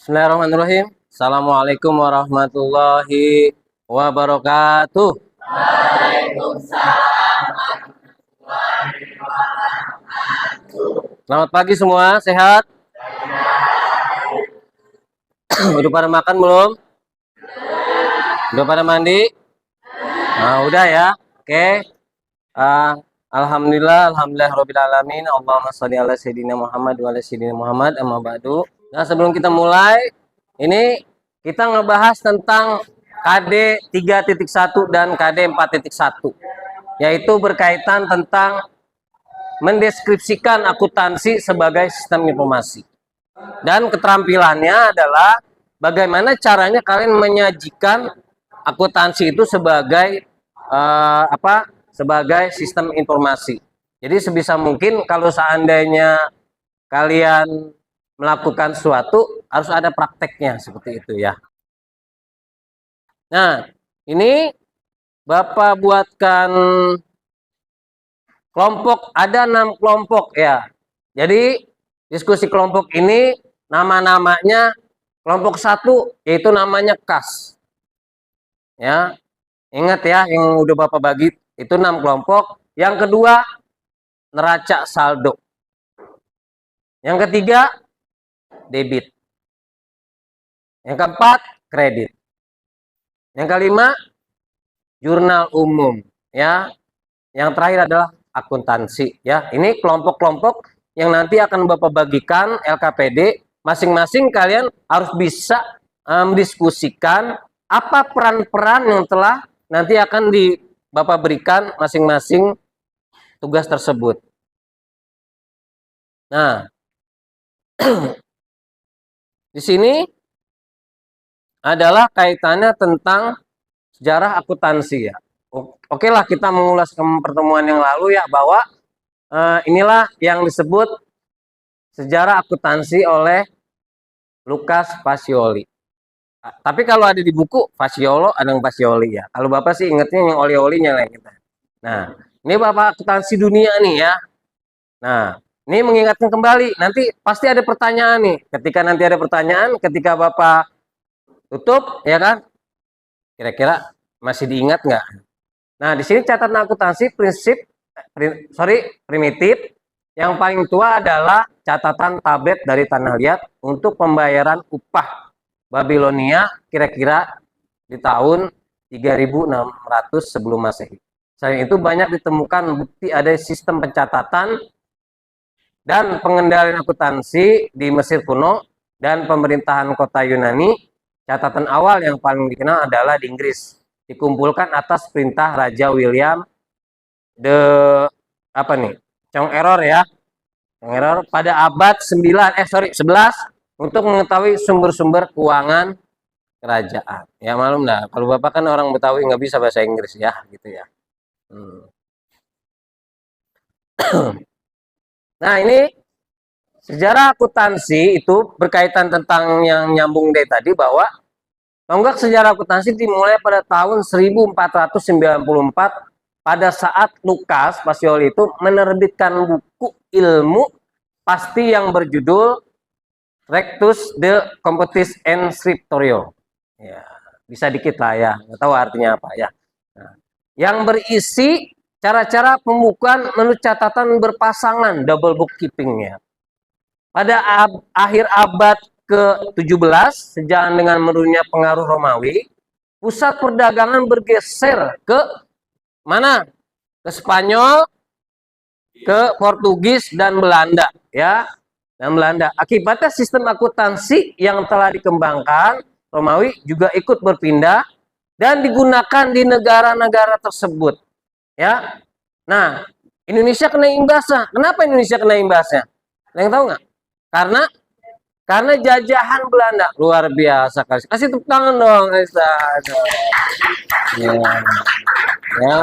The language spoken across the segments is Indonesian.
Bismillahirrahmanirrahim. Assalamualaikum warahmatullahi wabarakatuh. Selamat pagi semua, sehat? Udah pada makan belum? Udah pada mandi? Nah, udah ya. Oke. Alhamdulillah alamin. Allahumma sholli ala sayyidina Muhammad wa ala sayyidina Muhammad amma ba'du. Nah, sebelum kita mulai, ini kita ngebahas tentang KD 3.1 dan KD 4.1, yaitu berkaitan tentang mendeskripsikan akuntansi sebagai sistem informasi. Dan keterampilannya adalah bagaimana caranya kalian menyajikan akuntansi itu sebagai sebagai sistem informasi. Jadi sebisa mungkin kalau seandainya kalian melakukan sesuatu harus ada prakteknya seperti itu ya. Nah, ini Bapak buatkan kelompok, ada 6 kelompok ya. Jadi diskusi kelompok ini nama-namanya kelompok 1 yaitu namanya kas. Ya. Ingat ya yang udah Bapak bagi itu 6 kelompok. Yang kedua neraca saldo. Yang ketiga debit. Yang keempat kredit. Yang kelima jurnal umum ya. Yang terakhir adalah akuntansi ya. Ini kelompok-kelompok yang nanti akan Bapak bagikan LKPD. Masing-masing kalian harus bisa mendiskusikan apa peran-peran yang telah nanti akan Bapak berikan masing-masing tugas tersebut. Nah, di sini adalah kaitannya tentang sejarah akuntansi ya. Oke lah, kita mengulas ke pertemuan yang lalu ya, bahwa inilah yang disebut sejarah akuntansi oleh Lukas Pacioli. Tapi kalau ada di buku Fasciolo, ada yang Pacioli ya. Kalau Bapak sih ingetnya yang oli-olinya lah kita. Nah, ini Bapak akuntansi dunia nih ya. Nah, ini mengingatkan kembali. Nanti pasti ada pertanyaan nih. Ketika nanti ada pertanyaan, ketika Bapak tutup, ya kan? Kira-kira masih diingat nggak? Nah, di sini catatan akuntansi primitif. Yang paling tua adalah catatan tablet dari Tanah Liat untuk pembayaran upah Babilonia kira-kira di tahun 3600 sebelum Masehi. Selain itu banyak ditemukan bukti ada sistem pencatatan dan pengendalian akuntansi di Mesir kuno dan pemerintahan kota Yunani. Catatan awal yang paling dikenal adalah di Inggris. Dikumpulkan atas perintah Raja William Chong Error ya. Chong Error pada abad 11 untuk mengetahui sumber-sumber keuangan kerajaan. Ya malum dah, kalau Bapak kan orang Betawi nggak bisa bahasa Inggris ya, gitu ya. Nah, ini sejarah akuntansi itu berkaitan tentang yang nyambung dari tadi, bahwa tonggak sejarah akuntansi dimulai pada tahun 1494 pada saat Lukas Pacioli itu menerbitkan buku ilmu pasti yang berjudul Rectus de Computis and Scriptorio. Ya, bisa dikit lah ya, nggak tahu artinya apa ya. Nah, yang berisi cara-cara pembukuan menurut catatan berpasangan, double bookkeeping-nya. Pada akhir abad ke-17, sejalan dengan menurunnya pengaruh Romawi, pusat perdagangan bergeser ke mana? Ke Spanyol, ke Portugis dan Belanda, ya. Dan Belanda. Akibatnya sistem akuntansi yang telah dikembangkan Romawi juga ikut berpindah dan digunakan di negara-negara tersebut. Ya. Nah, Indonesia kena imbasnya. Kenapa Indonesia kena imbasnya? Ada yang tahu nggak? Karena jajahan Belanda. Luar biasa. Kasih tepuk tangan dong. Ya. Ya.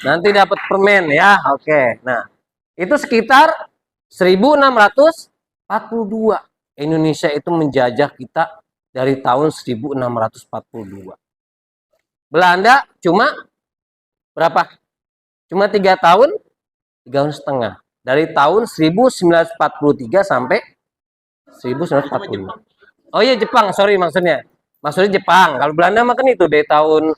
Nanti dapat permen ya. Oke. Nah, itu sekitar 1642. Indonesia itu menjajah kita dari tahun 1642. Belanda cuma berapa? Cuma 3 tahun, 3 tahun setengah. Dari tahun 1943 sampai 1945. Oh iya Jepang, sorry maksudnya. Maksudnya Jepang. Kalau Belanda mah kan itu dari tahun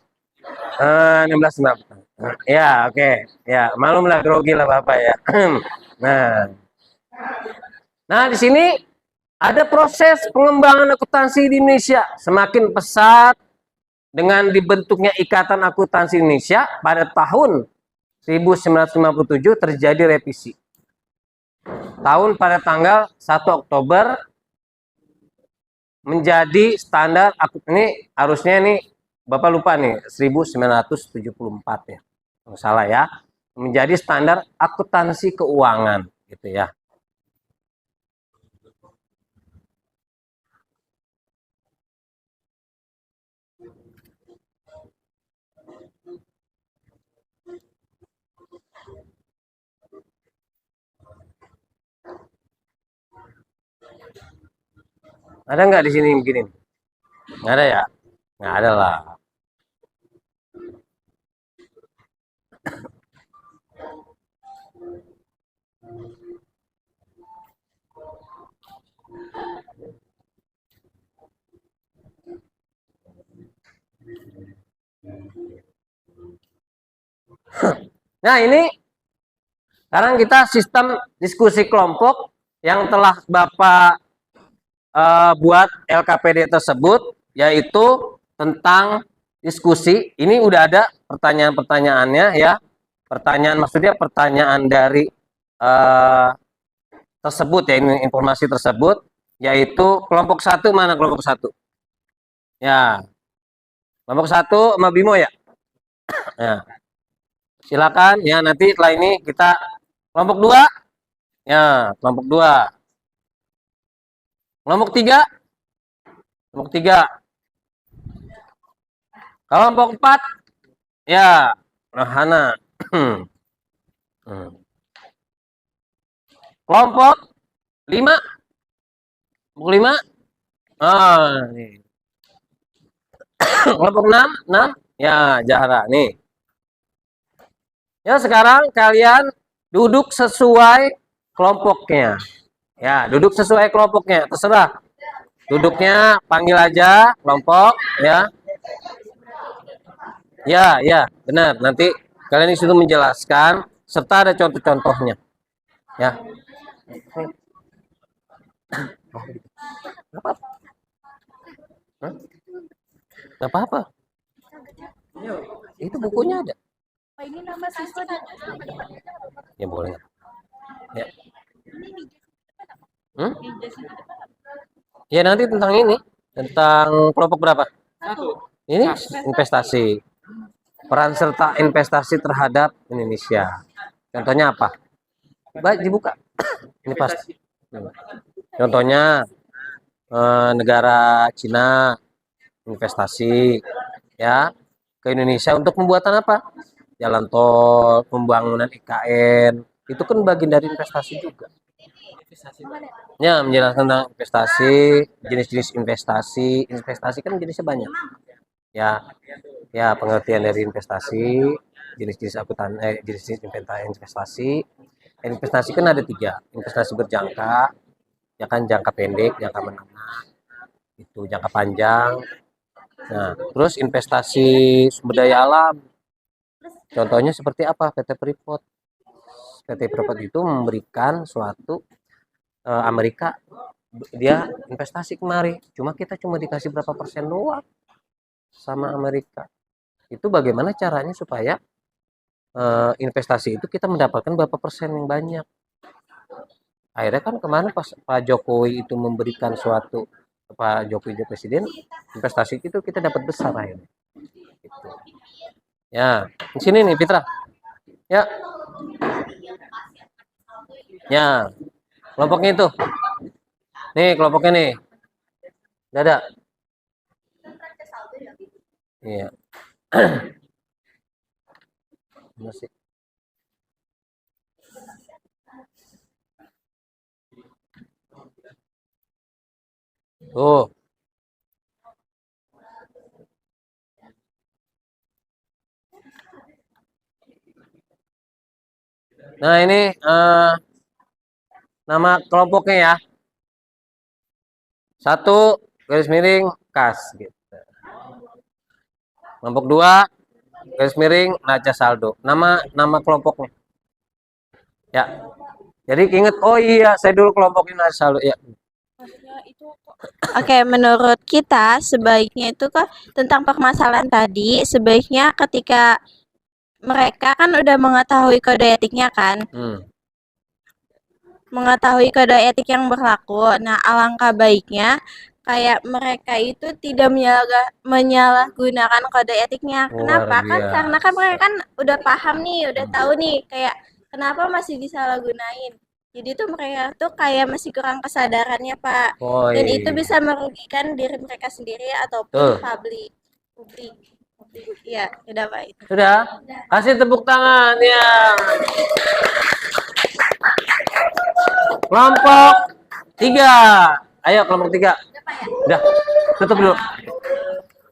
1650. Ya, oke. Ya, malum lah grogi lah Bapak ya. Nah, nah di sini ada proses pengembangan akuntansi di Indonesia semakin pesat dengan dibentuknya Ikatan Akuntansi Indonesia pada tahun 1957 terjadi revisi. Tahun pada tanggal 1 Oktober menjadi standar ini harusnya ini Bapak lupa nih 1974 ya. Kalau salah ya. Menjadi standar akuntansi keuangan gitu ya. Ada nggak di sini begini? Nggak ada ya? Nggak ada lah. Nah ini sekarang kita sistem diskusi kelompok yang telah Bapak buat LKPD tersebut, yaitu tentang diskusi. Ini udah ada pertanyaan-pertanyaannya ya. Pertanyaan maksudnya pertanyaan dari uh, tersebut ya, ini informasi tersebut, yaitu kelompok satu mana kelompok satu? Ya, kelompok satu sama Bimo ya. Ya, silakan ya nanti setelah ini kita kelompok dua. Ya, kelompok dua. Kelompok tiga, kelompok tiga. Kelompok empat, ya, Rahana. Kelompok lima, kelompok lima. Ah, nih. Kelompok enam, enam. Ya, Jahra nih. Ya, sekarang kalian duduk sesuai kelompoknya. Ya, duduk sesuai kelompoknya. Terserah. Duduknya panggil aja kelompok ya. Ya, ya, benar. Nanti kalian di situ menjelaskan serta ada contoh-contohnya. Ya. Gak apa-apa. Itu bukunya ada. Ini nama siswa Ya boleh. Ya. Hmm? Ya nanti tentang ini, tentang kelompok berapa? Satu. Ini investasi. Peran serta investasi terhadap Indonesia. Contohnya apa? Baik dibuka. Ini pasti. Contohnya negara Cina investasi ya ke Indonesia untuk pembuatan apa? Jalan tol, pembangunan IKN. Itu kan bagian dari investasi juga. Ya, menjelaskan tentang investasi, jenis-jenis investasi. Investasi kan jenisnya banyak. Ya, ya pengertian dari investasi, jenis-jenis jenis-jenis investasi. Investasi kan ada tiga, investasi berjangka, ya kan jangka pendek, jangka menengah, itu jangka panjang. Nah, terus investasi sumber daya alam, contohnya seperti apa? PT Freeport. PT Freeport itu memberikan suatu Amerika dia investasi kemari, cuma dikasih berapa persen doang sama Amerika. Itu bagaimana caranya supaya investasi itu kita mendapatkan berapa persen yang banyak. Akhirnya kan kemana pas Pak Jokowi itu memberikan suatu Pak Jokowi jadi presiden, investasi itu kita dapat besar akhirnya. Gitu. Ya, di sini nih Fitra. Ya, ya, kelompoknya itu. Nih kelompoknya nih. Udah ada. Iya. Masih. Tuh. Nah ini nama kelompoknya ya. Satu garis miring kas gitu. Kelompok 2 garis miring neraca saldo. Nama kelompoknya. Ya. Jadi ingat, oh iya saya dulu kelompokin neraca saldo ya. Oke, menurut kita sebaiknya itu kan tentang permasalahan tadi, sebaiknya ketika mereka kan udah mengetahui kode etiknya kan, mengetahui kode etik yang berlaku. Nah, alangkah baiknya kayak mereka itu tidak menyalahgunakan kode etiknya. Kenapa? Kan biasa. karena kan mereka kan udah paham nih, udah tahu nih kayak kenapa masih disalahgunain. Jadi tuh mereka tuh kayak masih kurang kesadarannya, Pak. Oh, Dan iya. itu bisa merugikan diri mereka sendiri ataupun Tuh. publik. Iya, udah Pak itu. Sudah? Kasih tepuk tangan ya. Kelompok 3. Ayo kelompok 3. Udah, tutup dulu.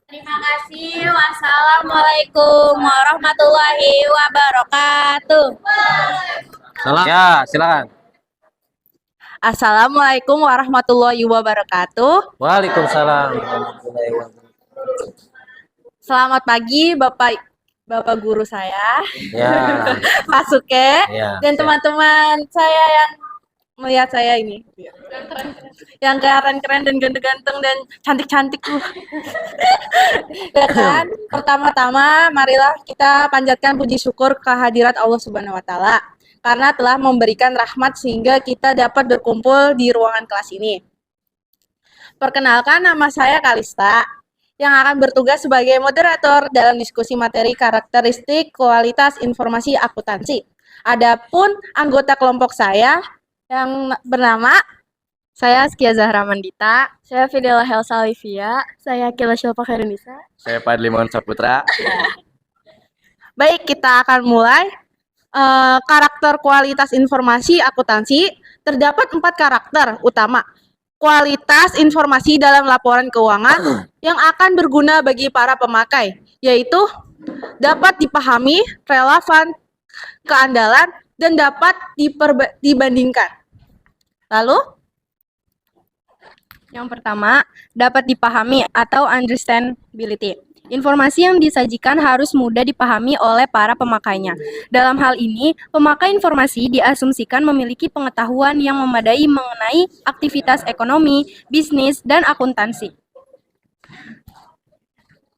Terima kasih. Wassalamualaikum warahmatullahi wabarakatuh. Salam. Ya, silakan. Assalamualaikum warahmatullahi wabarakatuh. Waalaikumsalam. Selamat pagi Bapak guru saya, Ya. Pak Suke, Ya, dan teman-teman saya yang melihat saya ini. Yang keren-keren dan ganteng-ganteng dan cantik-cantik tuh. Ya kan? Pertama-tama marilah kita panjatkan puji syukur kehadirat Allah Subhanahu wa taala karena telah memberikan rahmat sehingga kita dapat berkumpul di ruangan kelas ini. Perkenalkan, nama saya Kalista yang akan bertugas sebagai moderator dalam diskusi materi karakteristik kualitas informasi akuntansi. Adapun anggota kelompok saya yang bernama saya Askia Zahra Mandita, saya Fidela Helsa Olivia, saya Kila Shilpa Khairunisa. Saya Padlimon Saputra. Baik, kita akan mulai. Karakter kualitas informasi akuntansi terdapat 4 karakter utama. Kualitas informasi dalam laporan keuangan yang akan berguna bagi para pemakai, yaitu dapat dipahami, relevan, keandalan, dan dapat dibandingkan. Lalu, yang pertama, dapat dipahami atau understandability. Informasi yang disajikan harus mudah dipahami oleh para pemakainya. Dalam hal ini, pemakai informasi diasumsikan memiliki pengetahuan yang memadai mengenai aktivitas ekonomi, bisnis, dan akuntansi.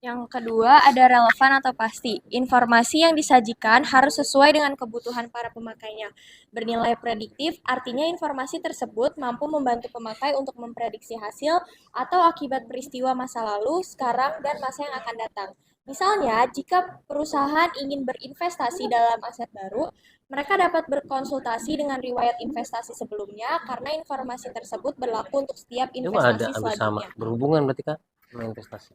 Yang kedua, ada relevan atau pasti. Informasi yang disajikan harus sesuai dengan kebutuhan para pemakainya. Bernilai prediktif, artinya informasi tersebut mampu membantu pemakai untuk memprediksi hasil atau akibat peristiwa masa lalu, sekarang, dan masa yang akan datang. Misalnya, jika perusahaan ingin berinvestasi dalam aset baru, mereka dapat berkonsultasi dengan riwayat investasi sebelumnya karena informasi tersebut berlaku untuk setiap Cuma ada investasi sama selanjutnya. berhubungan berarti kan sama investasi.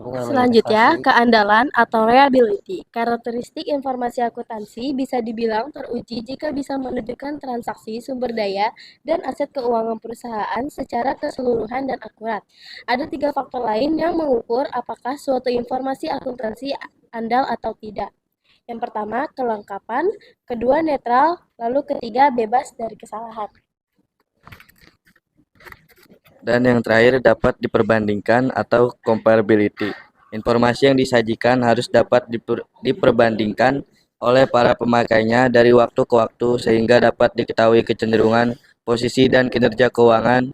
Selanjutnya, keandalan atau reliability. Karakteristik informasi akuntansi bisa dibilang teruji jika bisa menunjukkan transaksi, sumber daya, dan aset keuangan perusahaan secara keseluruhan dan akurat. Ada 3 faktor lain yang mengukur apakah suatu informasi akuntansi andal atau tidak. Yang pertama, kelengkapan, kedua, netral, lalu ketiga, bebas dari kesalahan. Dan yang terakhir dapat diperbandingkan atau comparability. Informasi yang disajikan harus dapat diperbandingkan oleh para pemakainya dari waktu ke waktu sehingga dapat diketahui kecenderungan posisi dan kinerja keuangan.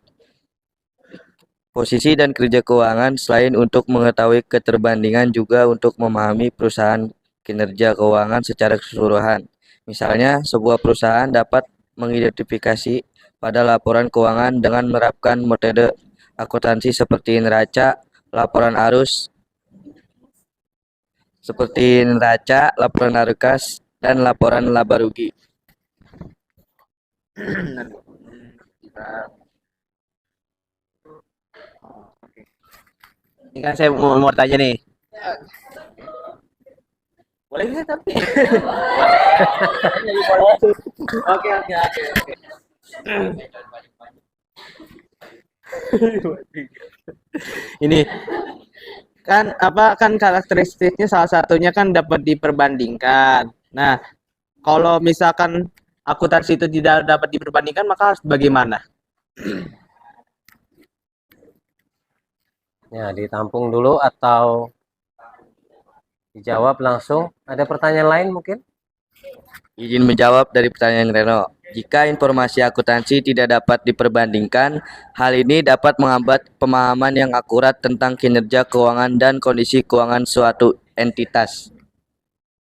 Selain untuk mengetahui keterbandingan juga untuk memahami perusahaan kinerja keuangan secara keseluruhan. Misalnya, sebuah perusahaan dapat mengidentifikasi pada laporan keuangan dengan menerapkan metode akuntansi seperti neraca, laporan arus, laporan arus, dan laporan laba rugi. Ini kan saya mau tanya nih. Boleh nggak tapi? Oke. Ini kan karakteristiknya salah satunya kan dapat diperbandingkan. Nah, kalau misalkan akuntansi itu tidak dapat diperbandingkan maka harus bagaimana? Ya, ditampung dulu atau dijawab langsung. Ada pertanyaan lain mungkin? Izin menjawab dari pertanyaan Reno. Jika informasi akuntansi tidak dapat diperbandingkan, hal ini dapat menghambat pemahaman yang akurat tentang kinerja keuangan dan kondisi keuangan suatu entitas.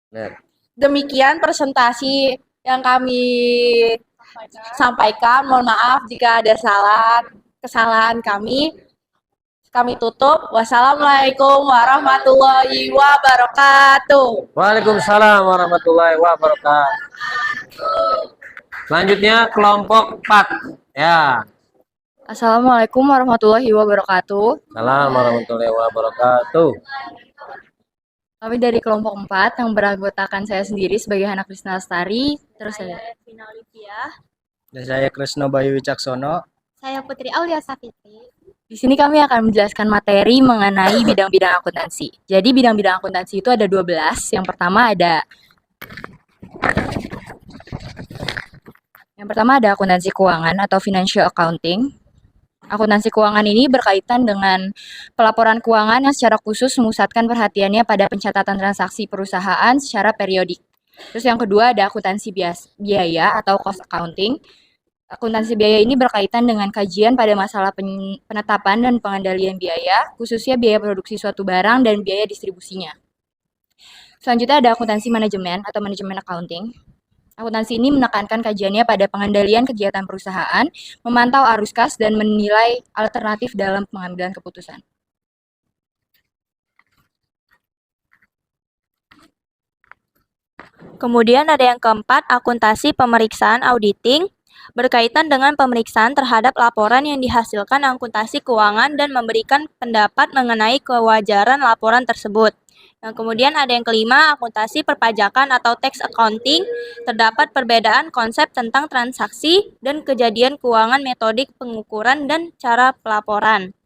Benar. Demikian presentasi yang kami sampaikan. Mohon maaf jika ada kesalahan kami. Kami tutup. Wassalamualaikum warahmatullahi wabarakatuh. Waalaikumsalam warahmatullahi wabarakatuh. Selanjutnya kelompok 4. Ya. Assalamualaikum warahmatullahi wabarakatuh. Salam warahmatullahi wabarakatuh. Kami dari kelompok 4 yang beranggotakan saya sendiri sebagai Hana Krisna Lestari, terus saya Vina Olivia. Dan saya Kresno Bayu Wicaksono. Saya Putri Aulia Safitri. Di sini kami akan menjelaskan materi mengenai bidang-bidang akuntansi. Jadi bidang-bidang akuntansi itu ada 12. Yang pertama ada akuntansi keuangan atau financial accounting. Akuntansi keuangan ini berkaitan dengan pelaporan keuangan yang secara khusus memusatkan perhatiannya pada pencatatan transaksi perusahaan secara periodik. Terus yang kedua ada akuntansi biaya atau cost accounting. Akuntansi biaya ini berkaitan dengan kajian pada masalah penetapan dan pengendalian biaya, khususnya biaya produksi suatu barang dan biaya distribusinya. Selanjutnya ada akuntansi manajemen atau manajemen accounting. Akuntansi ini menekankan kajiannya pada pengendalian kegiatan perusahaan, memantau arus kas, dan menilai alternatif dalam pengambilan keputusan. Kemudian ada yang keempat, akuntansi pemeriksaan auditing, berkaitan dengan pemeriksaan terhadap laporan yang dihasilkan akuntansi keuangan dan memberikan pendapat mengenai kewajaran laporan tersebut. Yang kemudian ada yang kelima, akuntansi perpajakan atau tax accounting, terdapat perbedaan konsep tentang transaksi dan kejadian keuangan, metodik pengukuran dan cara pelaporan.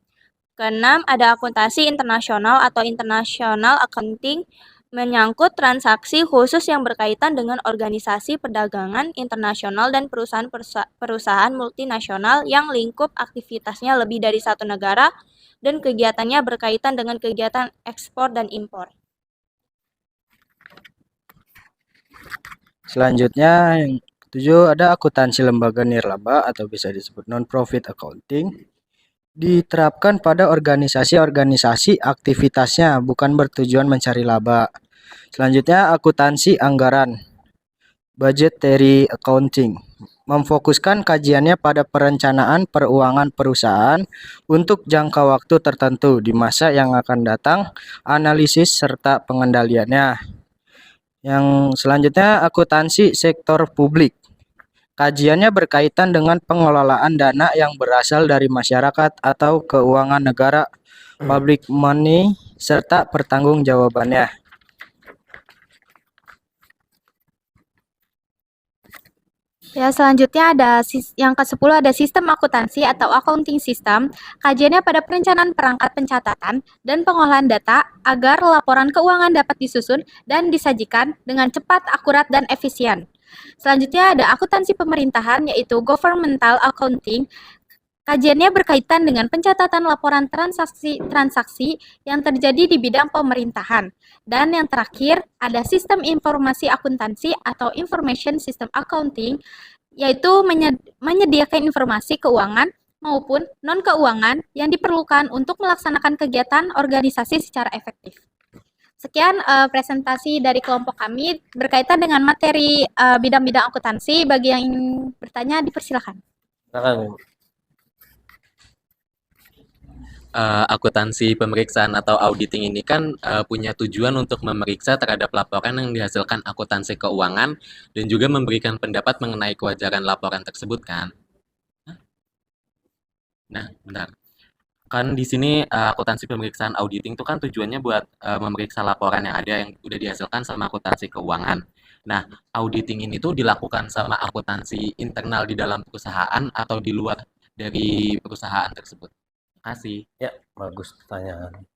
Keenam, ada akuntansi internasional atau international accounting, menyangkut transaksi khusus yang berkaitan dengan organisasi perdagangan internasional dan perusahaan multinasional yang lingkup aktivitasnya lebih dari satu negara dan kegiatannya berkaitan dengan kegiatan ekspor dan impor. Selanjutnya yang ketujuh ada akuntansi lembaga nirlaba atau bisa disebut non-profit accounting. Diterapkan pada organisasi-organisasi aktivitasnya bukan bertujuan mencari laba. Selanjutnya akuntansi anggaran, budgetary accounting, memfokuskan kajiannya pada perencanaan peruangan perusahaan untuk jangka waktu tertentu di masa yang akan datang, analisis serta pengendaliannya. Yang selanjutnya akuntansi sektor publik. Kajiannya berkaitan dengan pengelolaan dana yang berasal dari masyarakat atau keuangan negara, public money, serta pertanggungjawabannya. Ya, selanjutnya ada yang ke-10 ada sistem akuntansi atau accounting system. Kajiannya pada perencanaan perangkat pencatatan dan pengolahan data agar laporan keuangan dapat disusun dan disajikan dengan cepat, akurat, dan efisien. Selanjutnya ada akuntansi pemerintahan yaitu governmental accounting. Kajiannya berkaitan dengan pencatatan laporan transaksi yang terjadi di bidang pemerintahan. Dan yang terakhir, ada sistem informasi akuntansi atau information system accounting, yaitu menyediakan informasi keuangan maupun non-keuangan yang diperlukan untuk melaksanakan kegiatan organisasi secara efektif. Sekian presentasi dari kelompok kami berkaitan dengan materi bidang-bidang akuntansi. Bagi yang ingin bertanya, dipersilakan. Silakan. Akuntansi pemeriksaan atau auditing ini kan punya tujuan untuk memeriksa terhadap laporan yang dihasilkan akuntansi keuangan dan juga memberikan pendapat mengenai kewajaran laporan tersebut kan. Nah, bentar. Kan di sini akuntansi pemeriksaan auditing itu kan tujuannya buat memeriksa laporan yang ada yang udah dihasilkan sama akuntansi keuangan. Nah, auditing ini tuh dilakukan sama akuntansi internal di dalam perusahaan atau di luar dari perusahaan tersebut. Terima kasih. Ya, bagus pertanyaan.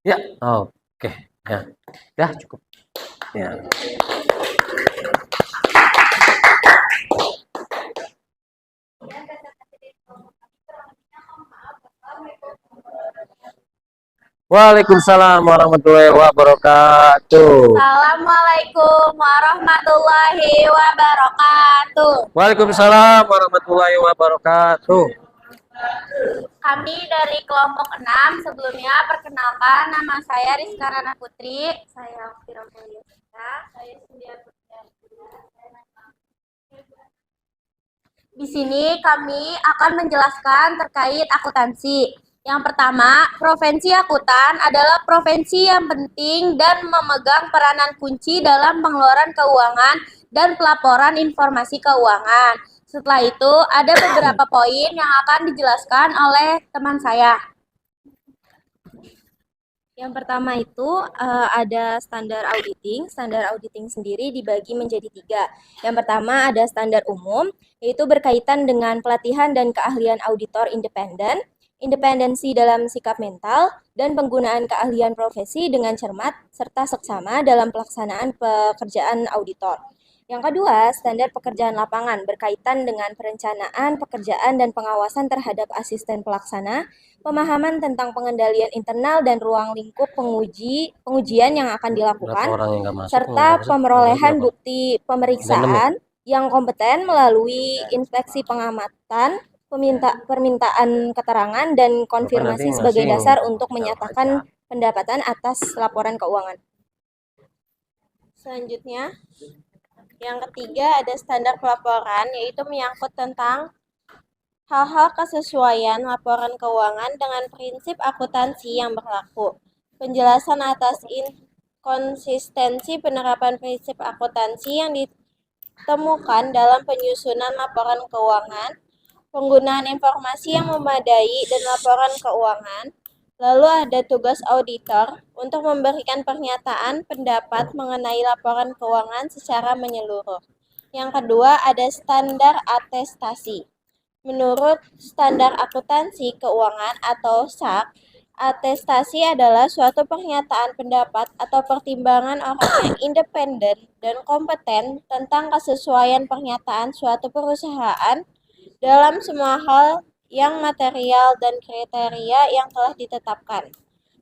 Ya, oke. Ya. Ya, cukup. Ya. Waalaikumsalam warahmatullahi wabarakatuh. Assalamualaikum warahmatullahi wabarakatuh. Waalaikumsalam warahmatullahi wabarakatuh. Kami dari kelompok 6, sebelumnya perkenalkan nama saya Rizka Rana Putri. Saya Fira Mulyasita. Di sini kami akan menjelaskan terkait akuntansi. Yang pertama, profesi akuntan adalah profesi yang penting dan memegang peranan kunci dalam pengeluaran keuangan dan pelaporan informasi keuangan. Setelah itu, ada beberapa poin yang akan dijelaskan oleh teman saya. Yang pertama itu ada standar auditing. Standar auditing sendiri dibagi menjadi 3. Yang pertama ada standar umum, yaitu berkaitan dengan pelatihan dan keahlian auditor independen, independensi dalam sikap mental, dan penggunaan keahlian profesi dengan cermat serta seksama dalam pelaksanaan pekerjaan auditor. Yang kedua, standar pekerjaan lapangan berkaitan dengan perencanaan, pekerjaan, dan pengawasan terhadap asisten pelaksana, pemahaman tentang pengendalian internal dan ruang lingkup pengujian yang akan dilakukan, serta pemerolehan bukti pemeriksaan yang kompeten melalui inspeksi pengamatan, permintaan keterangan, dan konfirmasi sebagai dasar untuk menyatakan pendapatan atas laporan keuangan. Selanjutnya, yang ketiga ada standar pelaporan, yaitu menyangkut tentang hal-hal kesesuaian laporan keuangan dengan prinsip akuntansi yang berlaku. Penjelasan atas konsistensi penerapan prinsip akuntansi yang ditemukan dalam penyusunan laporan keuangan, penggunaan informasi yang memadai dan laporan keuangan. Lalu ada tugas auditor untuk memberikan pernyataan pendapat mengenai laporan keuangan secara menyeluruh. Yang kedua ada standar atestasi. Menurut standar akuntansi keuangan atau SAK, atestasi adalah suatu pernyataan pendapat atau pertimbangan orang yang independen dan kompeten tentang kesesuaian pernyataan suatu perusahaan dalam semua hal yang material dan kriteria yang telah ditetapkan.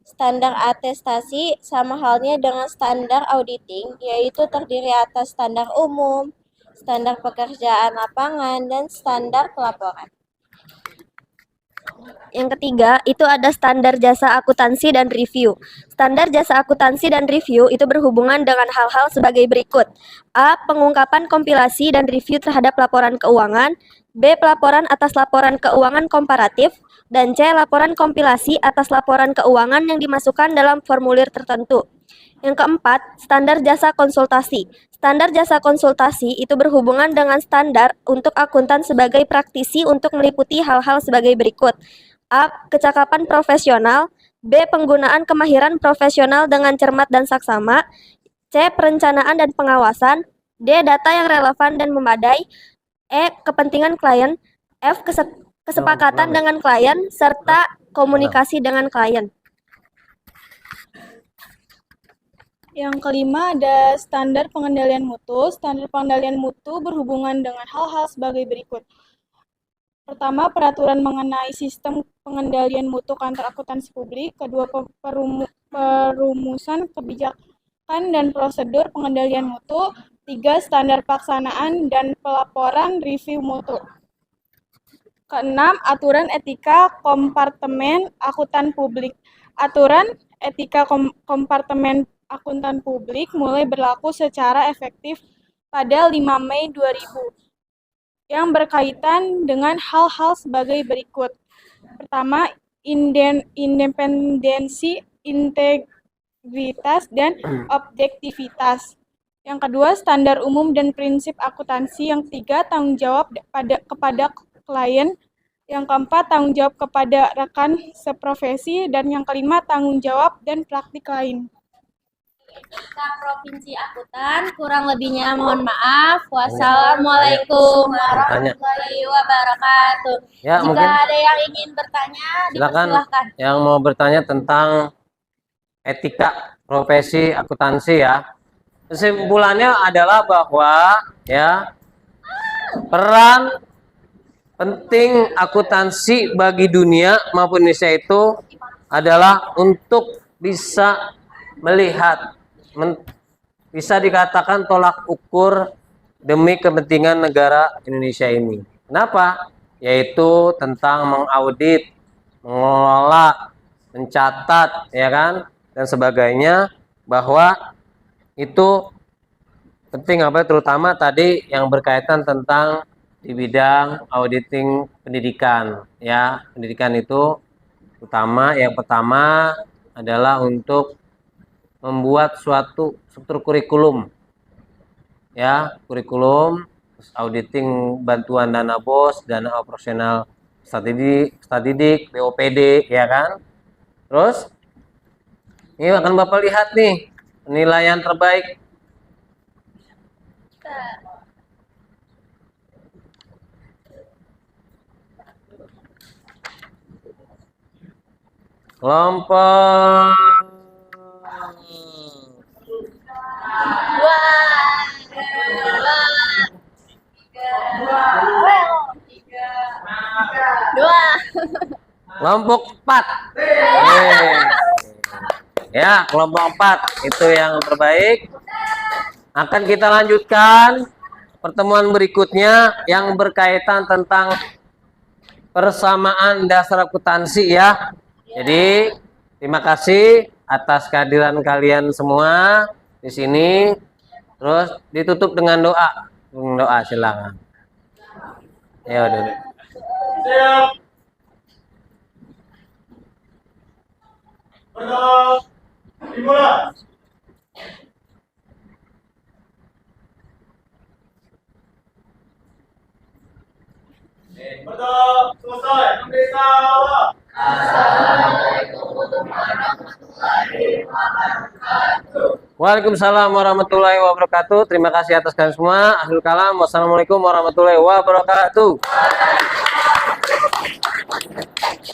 Standar atestasi sama halnya dengan standar auditing, yaitu terdiri atas standar umum, standar pekerjaan lapangan, dan standar pelaporan. Yang ketiga, itu ada standar jasa akuntansi dan review. Standar jasa akuntansi dan review itu berhubungan dengan hal-hal sebagai berikut. A. Pengungkapan kompilasi dan review terhadap laporan keuangan. B. Pelaporan atas laporan keuangan komparatif. Dan C. Laporan kompilasi atas laporan keuangan yang dimasukkan dalam formulir tertentu. Yang keempat, standar jasa konsultasi. Standar jasa konsultasi itu berhubungan dengan standar untuk akuntan sebagai praktisi untuk meliputi hal-hal sebagai berikut. A. Kecakapan profesional. B. Penggunaan kemahiran profesional dengan cermat dan saksama. C. Perencanaan dan pengawasan. D. Data yang relevan dan memadai. E. Kepentingan klien. F. Kesepakatan dengan klien serta komunikasi dengan klien. Yang kelima ada standar pengendalian mutu. Standar pengendalian mutu berhubungan dengan hal-hal sebagai berikut. Pertama, peraturan mengenai sistem pengendalian mutu kantor akuntansi publik. Kedua, perumusan kebijakan dan prosedur pengendalian mutu. 3. Standar pelaksanaan dan pelaporan review mutu. Keenam, aturan etika kompartemen akuntan publik. Aturan etika kompartemen akuntan publik mulai berlaku secara efektif pada 5 Mei 2000 yang berkaitan dengan hal-hal sebagai berikut. Pertama, independensi, integritas, dan objektivitas. Yang kedua, standar umum dan prinsip akuntansi. Yang ketiga, tanggung jawab kepada klien. Yang keempat, tanggung jawab kepada rekan seprofesi. Dan yang kelima, tanggung jawab dan praktik lain. Provinsi Akuntan, kurang lebihnya mohon maaf. Wassalamualaikum warahmatullahi wabarakatuh. Ya, Jika mungkin ada yang ingin bertanya, silakan dipersilahkan. yang mau bertanya tentang etika profesi akuntansi ya. Kesimpulannya adalah bahwa ya peran penting akuntansi bagi dunia maupun Indonesia itu adalah untuk bisa melihat, bisa dikatakan tolak ukur demi kepentingan negara Indonesia ini. Kenapa? Yaitu tentang mengaudit, mengelola, mencatat, ya kan, dan sebagainya, bahwa itu penting apa? Terutama tadi yang berkaitan tentang di bidang auditing pendidikan, ya. Pendidikan itu utama, yang pertama adalah untuk membuat suatu struktur kurikulum, ya, kurikulum, auditing bantuan dana BOS, dana operasional statistik, BOPD, ya kan. Terus ini akan Bapak lihat nih penilaian terbaik. Kelompok kelompok 4. Ya, kelompok 4 itu yang terbaik. Akan kita lanjutkan pertemuan berikutnya yang berkaitan tentang persamaan dasar akuntansi ya. Jadi, terima kasih atas kehadiran kalian semua di sini. Terus ditutup dengan doa. Doa silakan. Ya, udah. Siap. Berdoa. Dimulai. Berdoa selesai. Memberitahu. Waalaikumsalam warahmatullahi wabarakatuh. Terima kasih atas kalian semua. Akhirul kalam. Wassalamualaikum warahmatullahi wabarakatuh.